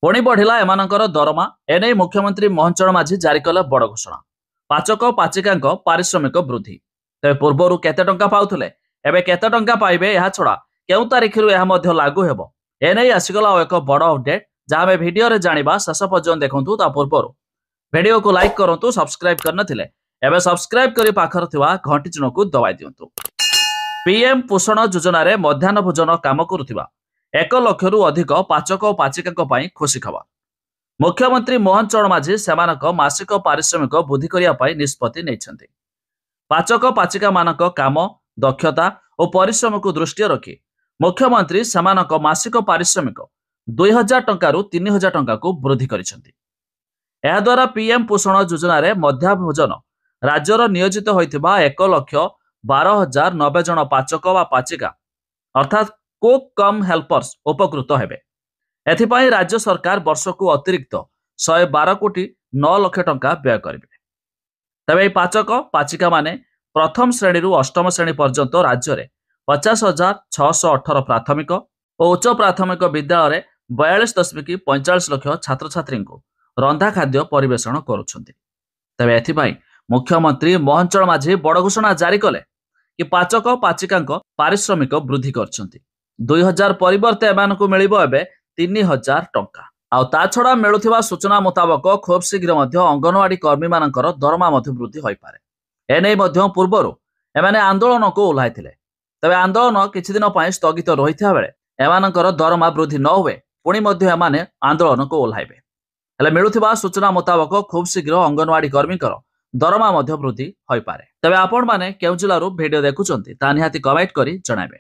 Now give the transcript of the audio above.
पुणी बढ़िला एमानकर दरमा एने मुख्यमंत्री मोहन चरण माझी जारी कले बड़ घोषणा। पाचक पाचिका पारिश्रमिक वृद्धि। तेज पूर्वर केते टंका पाउथिले एबे केते टंका पाइबे यह छड़ा केउ तारिखरु यह मध्य लागू हेबो एने आसीगला एक बड़ अपडेट जहाँ आम भिडियो रे जानिबा शेष पर्यंत देखंतु। ता पूर्वर वीडियो को लाइक करंतु, सब्सक्राइब करनथिले एबे सब्सक्राइब करी पाखर थिबा घंटी चिन्ह को दबाई दियंतु। पीएम पोषण योजना रे मध्याह्न भोजन काम करुथिबा 1 लाख रु अधिक पाचक और पाचिका पई खुशी खबर। मुख्यमंत्री मोहन चरण माझी सेमानक मासिक पारिश्रमिक वृद्धि करिया पई निष्पत्ति नेइछन्ति। पाचक पाचिका मानक काम, दक्षता और परिश्रम को दृष्टि रखी मुख्यमंत्री सेमानक मासिक पारिश्रमिक 2000 टंका रु 3000 टंका को वृद्धि करिसेंति। एहा द्वारा पीएम पोषण योजना रे मध्याह्न भोजन राज्यर नियोजित होइथिबा 1,12,090 जन पाचक वा पाचिका अर्थात कुक कम हेल्पर्स उपकृत हेबे। एथिपाई राज्य सरकार वर्ष को अतिरिक्त 112 कोटी 9 लाख टंका व्यय करेंगे। तबे पाचक पाचिका माने प्रथम श्रेणी रु अष्टम श्रेणी पर्यंत राज्य में 50,618 प्राथमिक और उच्च प्राथमिक विद्यालय 42.45 लाख छात्र छात्री को रंधा खाद्य परिवेषण करुछन्ति। तबे एथिपाई मुख्यमंत्री मोहन चरण माझी बड़ घोषणा जारी कले कि पाचक पाचिका पारिश्रमिक वृद्धि करछन्ति। 2000 परिवर्ते एमानकु मिलिबो एबे 3000 टंका। आउ ता छड़ा मिलुथिबा सूचना मुताबक खूब शीघ्र मध्य अंगनवाड़ी कर्मी मानकर दरमा मध्य वृद्धि होई पारे। एनै मध्य पूर्वरु एमाने आंदोलन को ओल्हाइथिले। तबे आंदोलन किछि दिन पय स्थगित रहिथा बेले एमानकर दरमा वृद्धि न हुए पुणी मध्य एमाने आंदोलन को ओल्हाइबे। हेले मिलुथिबा सूचना मुताबक खूब शीघ्र अंगनवाड़ी कर्मीकर दरमा मध्य वृद्धि होई पारे। तबे आपण माने केउ जिल्लारु वीडियो देखुचंती ता निहाती कमेंट करी जणाइबे।